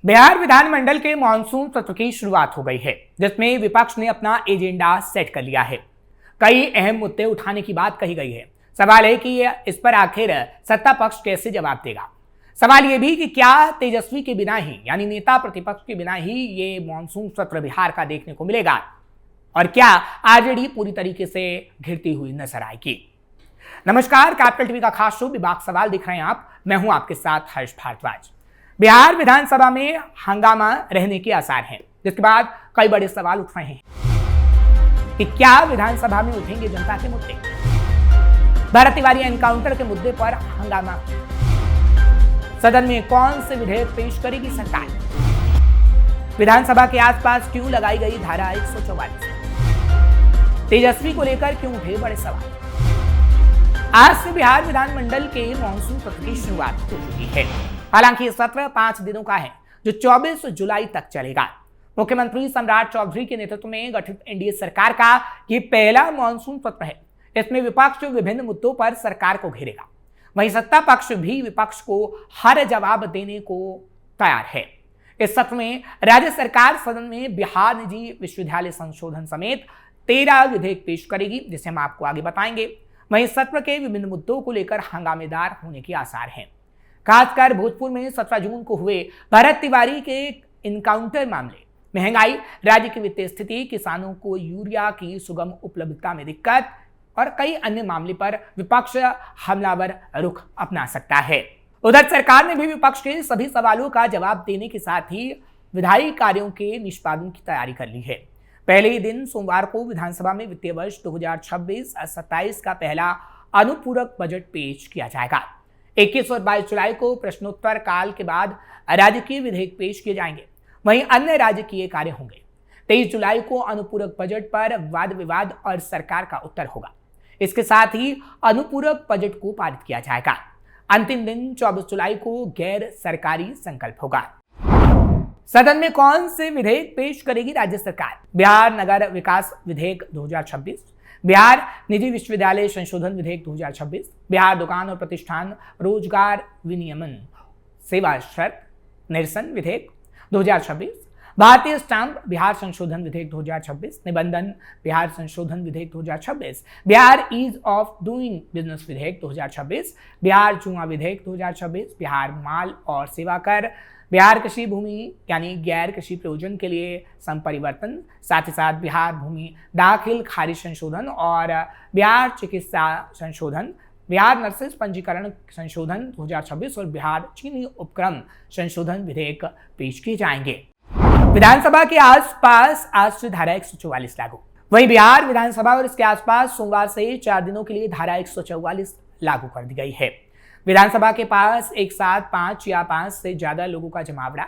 बिहार विधानमंडल के मॉनसून सत्र की शुरुआत हो गई है, जिसमें विपक्ष ने अपना एजेंडा सेट कर लिया है। कई अहम मुद्दे उठाने की बात कही गई है। सवाल है कि इस पर आखिर सत्ता पक्ष कैसे जवाब देगा। सवाल यह भी कि क्या तेजस्वी के बिना ही, यानी नेता प्रतिपक्ष के बिना ही ये मॉनसून सत्र बिहार का देखने को मिलेगा, और क्या आरजेडी पूरी तरीके से घिरती हुई नजर आएगी। नमस्कार, कैपिटल टीवी का खास शो विभाग सवाल दिख रहे हैं आप। मैं हूं आपके साथ हर्ष भारद्वाज। बिहार विधानसभा में हंगामा रहने के आसार हैं, जिसके बाद कई बड़े सवाल उठ रहे हैं कि क्या विधानसभा में उठेंगे जनता के मुद्दे। भरत तिवारी एनकाउंटर के मुद्दे पर हंगामा, सदन में कौन से विधेयक पेश करेगी सरकार, विधानसभा के आसपास क्यों लगाई गई धारा 144, तेजस्वी को लेकर क्यों उठे बड़े सवाल। आज से बिहार विधानमंडल के मॉनसून सत्र की शुरुआत हो चुकी है। हालांकि सत्र 5 दिनों का है, जो 24 जुलाई तक चलेगा। मुख्यमंत्री सम्राट चौधरी के नेतृत्व में गठित एनडीए सरकार का ये पहला मॉनसून सत्र है। इसमें विपक्ष विभिन्न मुद्दों पर सरकार को घेरेगा, वहीं सत्ता पक्ष भी विपक्ष को हर जवाब देने को तैयार है। इस सत्र में राज्य सरकार सदन में बिहार निजी विश्वविद्यालय संशोधन समेत 13 विधेयक पेश करेगी, जिसे हम आपको आगे बताएंगे। वहीं सत्र के विभिन्न मुद्दों को लेकर हंगामेदार होने के आसार हैं। खासकर भोजपुर में 17 जून को हुए भरत तिवारी के इनकाउंटर मामले, महंगाई, राज्य की वित्तीय स्थिति, किसानों को यूरिया की सुगम उपलब्धता में दिक्कत और कई अन्य मामले पर विपक्ष हमलावर रुख अपना सकता है। उधर सरकार ने भी विपक्ष के सभी सवालों का जवाब देने के साथ ही विधायी कार्यों के निष्पादन की तैयारी कर ली है। पहले ही दिन सोमवार को विधानसभा में वित्तीय वर्ष 2026-27 का पहला अनुपूरक बजट पेश किया जाएगा। 21 और 22 जुलाई को प्रश्नोत्तर काल के बाद राजकीय विधेयक पेश किए जाएंगे, वहीं अन्य राजकीय कार्य होंगे। 23 जुलाई को अनुपूरक बजट पर वाद विवाद और सरकार का उत्तर होगा। इसके साथ ही अनुपूरक बजट को पारित किया जाएगा। अंतिम दिन 24 जुलाई को गैर सरकारी संकल्प होगा। सदन में कौन से विधेयक पेश करेगी राज्य सरकार। बिहार नगर विकास विधेयक 2026, बिहार निजी विश्वविद्यालय संशोधन विधेयक 2026, बिहार दुकान और प्रतिष्ठान रोजगार विनियमन सेवा शर्त निरसन विधेयक 2026, भारतीय स्टाम्प बिहार संशोधन विधेयक 2026, निबंधन बिहार संशोधन विधेयक 2026, Bihar ease of doing business विधेयक 2026, बिहार जुआ विधेयक 2026, बिहार माल और सेवा कर, बिहार कृषि भूमि यानी गैर कृषि प्रयोजन के लिए संपरिवर्तन, साथ ही साथ बिहार भूमि दाखिल खारिज संशोधन और बिहार चिकित्सा संशोधन, बिहार नर्सेज पंजीकरण संशोधन 2026 और बिहार चीनी उपक्रम संशोधन विधेयक पेश किए जाएंगे। विधानसभा के आसपास आज से धारा 144 लागू। वहीं बिहार विधानसभा और इसके आसपास सोमवार से 4 दिनों के लिए धारा 144 लागू कर दी गई है। विधानसभा के पास एक साथ 5 या 5 से ज्यादा लोगों का जमावड़ा,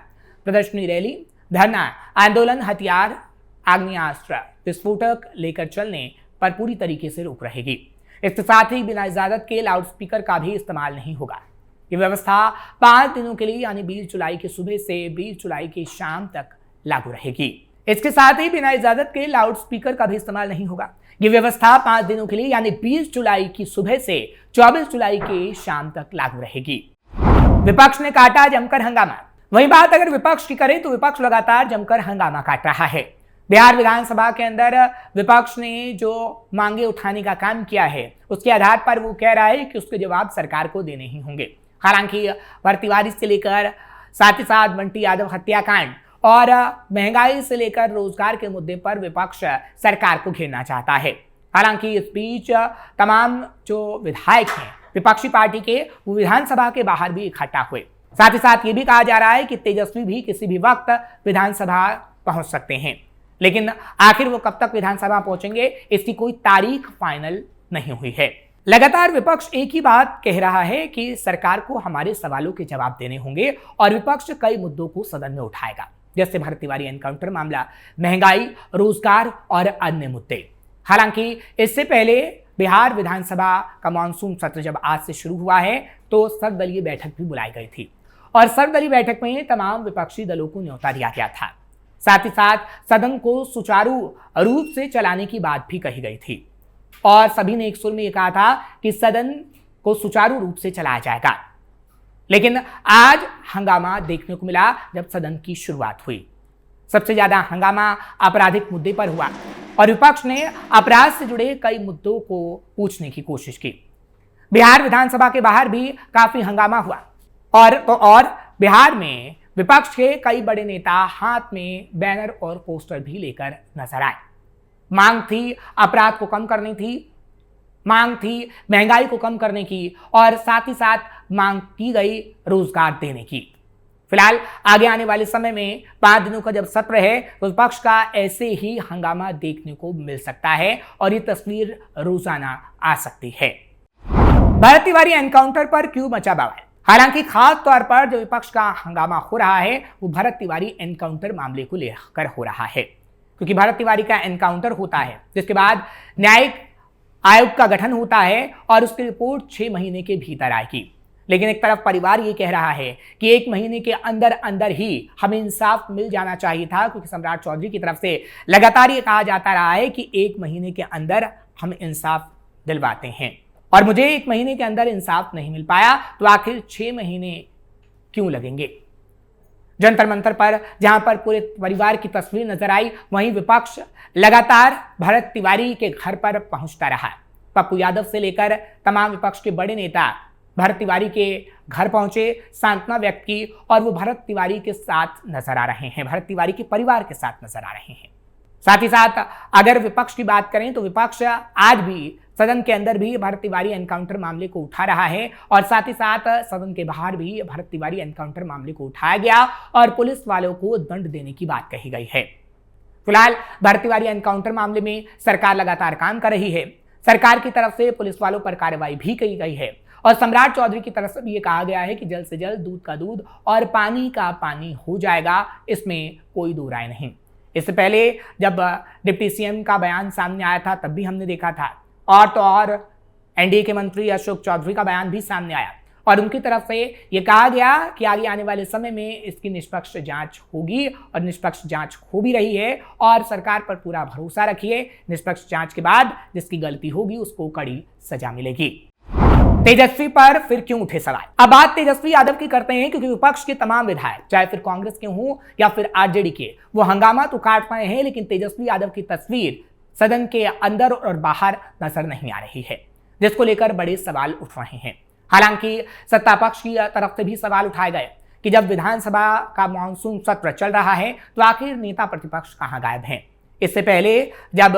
प्रदर्शनी, रैली, धरना, आंदोलन, हथियार, आग्नेयास्त्र, विस्फोटक लेकर चलने पर पूरी तरीके से रोक रहेगी। इसके साथ ही बिना इजाजत के लाउडस्पीकर का भी इस्तेमाल नहीं होगा। ये व्यवस्था 5 दिनों के लिए यानी 20 जुलाई की सुबह से 20 जुलाई की शाम तक लागू रहेगी। इसके साथ ही बिना इजाजत के लाउडस्पीकर का भी इस्तेमाल नहीं होगा। ये व्यवस्था 5 दिनों के लिए यानी 20 जुलाई की सुबह से 24 जुलाई की शाम तक लागू रहेगी। विपक्ष ने काटा जमकर हंगामा। वहीं बात अगर विपक्ष की करें तो विपक्ष लगातार जमकर हंगामा काट रहा है। बिहार विधानसभा के अंदर विपक्ष ने जो मांगे उठाने का काम किया है, उसके आधार पर वो कह रहा है कि उसके जवाब सरकार को देने ही होंगे। हालांकि भरत तिवारी से लेकर साथ ही साथ बंटी यादव हत्याकांड और महंगाई से लेकर रोजगार के मुद्दे पर विपक्ष सरकार को घेरना चाहता है। हालांकि इस बीच तमाम जो विधायक हैं विपक्षी पार्टी के, वो विधानसभा के बाहर भी इकट्ठा हुए। साथ ही साथ ये भी कहा जा रहा है कि तेजस्वी भी किसी भी वक्त विधानसभा पहुंच सकते हैं, लेकिन आखिर वो कब तक विधानसभा पहुंचेंगे, इसकी कोई तारीख फाइनल नहीं हुई है। लगातार विपक्ष एक ही बात कह रहा है कि सरकार को हमारे सवालों के जवाब देने होंगे और विपक्ष कई मुद्दों को सदन में उठाएगा, जैसे भरत तिवारी एनकाउंटर मामला, महंगाई, रोजगार और अन्य मुद्दे। हालांकि इससे पहले बिहार विधानसभा का मानसून सत्र जब आज से शुरू हुआ है तो सर्वदलीय बैठक भी बुलाई गई थी और सर्वदलीय बैठक में तमाम विपक्षी दलों को न्योता दिया गया था। साथ ही साथ सदन को सुचारू रूप से चलाने की बात भी कही गई थी और सभी ने एक सुर में कहा था कि सदन को सुचारू रूप से चलाया जाएगा। लेकिन आज हंगामा देखने को मिला जब सदन की शुरुआत हुई। सबसे ज्यादा हंगामा आपराधिक मुद्दे पर हुआ और विपक्ष ने अपराध से जुड़े कई मुद्दों को पूछने की कोशिश की। बिहार विधानसभा के बाहर भी काफी हंगामा हुआ और बिहार में विपक्ष के कई बड़े नेता हाथ में बैनर और पोस्टर भी लेकर नजर आए। मांग थी अपराध को कम करनी थी, मांग थी महंगाई को कम करने की और साथ ही साथ मांग की गई रोजगार देने की। फिलहाल आगे आने वाले समय में 5 दिनों का जब सत्र है तो विपक्ष का ऐसे ही हंगामा देखने को मिल सकता है और ये तस्वीर रोजाना आ सकती है। भरत तिवारी एनकाउंटर पर क्यों मचा बवाल? हालांकि खास तौर पर जो विपक्ष का हंगामा हो रहा है वो भरत तिवारी एनकाउंटर मामले को लेकर हो रहा है, क्योंकि भरत तिवारी का एनकाउंटर होता है जिसके बाद न्यायिक आयोग का गठन होता है और उसकी रिपोर्ट 6 महीने के भीतर आएगी। लेकिन एक तरफ परिवार ये कह रहा है कि 1 महीने के अंदर अंदर ही हमें इंसाफ मिल जाना चाहिए था, क्योंकि सम्राट चौधरी की तरफ से लगातार ये कहा जाता रहा है कि 1 महीने के अंदर हम इंसाफ दिलवाते हैं और मुझे 1 महीने के अंदर इंसाफ नहीं मिल पाया, तो आखिर 6 महीने क्यों लगेंगे? जंतर मंतर पर जहां पर पूरे परिवार की तस्वीर नजर आई, वहीं विपक्ष लगातार भरत तिवारी के घर पर पहुंचता रहा। पप्पू यादव से लेकर तमाम विपक्ष के बड़े नेता भरत तिवारी के घर पहुंचे, सांत्वना व्यक्त की और वो भरत तिवारी के साथ नजर आ रहे हैं, भरत तिवारी के परिवार के साथ नजर आ रहे हैं। साथ ही साथ अगर विपक्ष की बात करें तो विपक्ष आज भी सदन के अंदर भी भरत तिवारी एनकाउंटर मामले को उठा रहा है और साथ ही साथ सदन के बाहर भी भरत तिवारी एनकाउंटर मामले को उठाया गया और पुलिस वालों को दंड देने की बात कही गई है। फिलहाल भरत तिवारी एनकाउंटर मामले में सरकार लगातार काम कर रही है। सरकार की तरफ से पुलिस वालों पर कार्रवाई भी की गई है और सम्राट चौधरी की तरफ से भी ये कहा गया है कि जल्द से जल्द दूध का दूध और पानी का पानी हो जाएगा, इसमें कोई दो राय नहीं। इससे पहले जब डिप्टी सीएम का बयान सामने आया था तब भी हमने देखा था और तो और एनडीए के मंत्री अशोक चौधरी का बयान भी सामने आया और उनकी तरफ से यह कहा गया कि आगे आने वाले समय में इसकी निष्पक्ष जांच होगी और निष्पक्ष जांच हो भी रही है और सरकार पर पूरा भरोसा रखिए, निष्पक्ष जांच के बाद जिसकी गलती होगी उसको कड़ी सजा मिलेगी। तेजस्वी पर फिर क्यों उठे सवाल? अब बात तेजस्वी यादव की करते हैं, क्योंकि विपक्ष के तमाम विधायक चाहे फिर कांग्रेस के हों या फिर आरजेडी के, वो हंगामा तो काट पाए हैं, लेकिन तेजस्वी यादव की तस्वीर सदन के अंदर और बाहर नजर नहीं आ रही है, जिसको लेकर बड़े सवाल उठ रहे हैं। हालांकि सत्ता पक्ष की तरफ से भी सवाल उठाए गए कि जब विधानसभा का मानसून सत्र चल रहा है तो आखिर नेता प्रतिपक्ष कहां गायब हैं? इससे पहले जब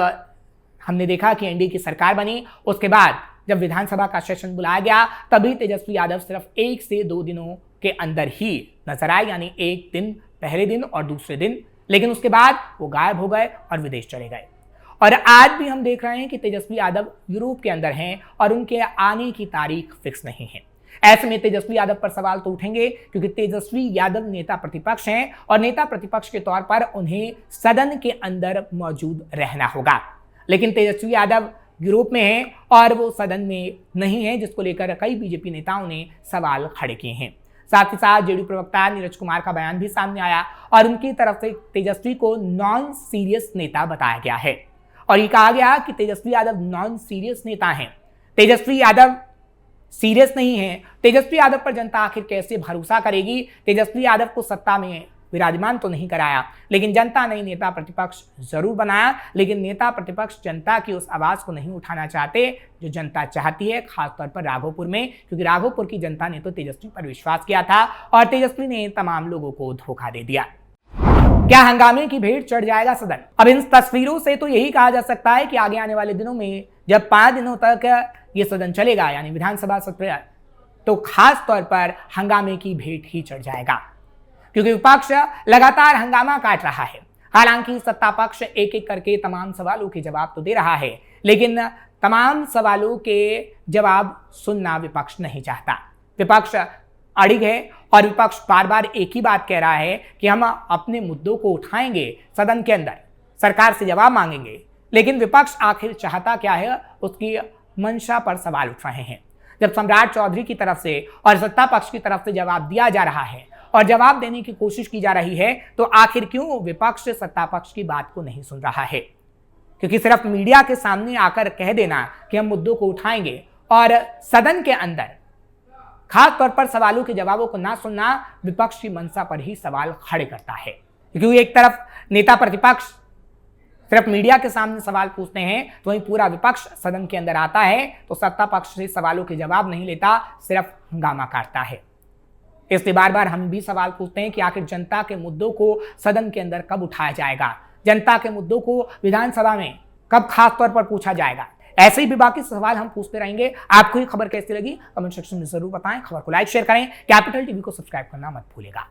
हमने देखा कि एनडीए की सरकार बनी, उसके बाद जब विधानसभा का सेशन बुलाया गया तभी तेजस्वी यादव सिर्फ 1 से 2 दिनों के अंदर ही नजर आए, यानी एक दिन पहले दिन और दूसरे दिन, लेकिन उसके बाद वो गायब हो गए और विदेश चले गए। और आज भी हम देख रहे हैं कि तेजस्वी यादव यूरोप के अंदर हैं और उनके आने की तारीख फिक्स नहीं है। ऐसे में तेजस्वी यादव पर सवाल तो उठेंगे, क्योंकि तेजस्वी यादव नेता प्रतिपक्ष हैं और नेता प्रतिपक्ष के तौर पर उन्हें सदन के अंदर मौजूद रहना होगा। लेकिन तेजस्वी यादव यूरोप में हैं और वो सदन में नहीं है, जिसको लेकर कई बीजेपी नेताओं ने सवाल खड़े किए हैं। साथ ही साथ जेडीयू प्रवक्ता नीरज कुमार का बयान भी सामने आया और उनकी तरफ से तेजस्वी को नॉन सीरियस नेता बताया गया है और ये कहा गया कि तेजस्वी यादव नॉन सीरियस नेता हैं। तेजस्वी यादव सीरियस नहीं है। तेजस्वी यादव पर जनता आखिर कैसे भरोसा करेगी? तेजस्वी यादव को सत्ता में विराजमान तो नहीं कराया, लेकिन जनता ने नेता प्रतिपक्ष जरूर बनाया, लेकिन नेता प्रतिपक्ष जनता की उस आवाज को नहीं उठाना चाहते जो जनता चाहती है, खासतौर पर राघोपुर में, क्योंकि राघोपुर की जनता ने तो तेजस्वी पर विश्वास किया था और तेजस्वी ने तमाम लोगों को धोखा दे दिया। क्या हंगामे की भेंट चढ़ जाएगा सदन? अब इन तस्वीरों से तो यही कहा जा सकता है कि आगे आने वाले दिनों में जब 5 दिनों तक ये सदन चलेगा, यानी विधानसभा सत्र, तो खास तौर पर हंगामे की भेंट ही चढ़ जाएगा, क्योंकि विपक्ष लगातार हंगामा काट रहा है। हालांकि सत्ता पक्ष एक एक करके तमाम सवालों के जवाब तो दे रहा है, लेकिन तमाम सवालों के जवाब सुनना विपक्ष नहीं चाहता। विपक्ष अड़िग है और विपक्ष बार बार एक ही बात कह रहा है कि हम अपने मुद्दों को उठाएंगे सदन के अंदर, सरकार से जवाब मांगेंगे, लेकिन विपक्ष आखिर चाहता क्या है, उसकी मंशा पर सवाल उठ रहे हैं। जब सम्राट चौधरी की तरफ से और सत्ता पक्ष की तरफ से जवाब दिया जा रहा है और जवाब देने की कोशिश की जा रही है, तो आखिर क्यों विपक्ष सत्ता पक्ष की बात को नहीं सुन रहा है? क्योंकि सिर्फ मीडिया के सामने आकर कह देना कि हम मुद्दों को उठाएंगे और सदन के अंदर खास तौर पर सवालों के जवाबों को ना सुनना विपक्ष की मंशा पर ही सवाल खड़े करता है, क्योंकि एक तरफ नेता प्रतिपक्ष सिर्फ मीडिया के सामने सवाल पूछते हैं, तो वहीं पूरा विपक्ष सदन के अंदर आता है तो सत्ता पक्ष से सवालों के जवाब नहीं लेता, सिर्फ हंगामा काटता है। इसलिए बार बार हम भी सवाल पूछते हैं कि आखिर जनता के मुद्दों को सदन के अंदर कब उठाया जाएगा, जनता के मुद्दों को विधानसभा में कब खास तौर पर पूछा जाएगा। ऐसे ही भी बाकी सवाल हम पूछते रहेंगे। आपको ये खबर कैसी लगी कमेंट सेक्शन में जरूर बताएं। खबर को लाइक शेयर करें, कैपिटल टीवी को सब्सक्राइब करना मत भूलिएगा।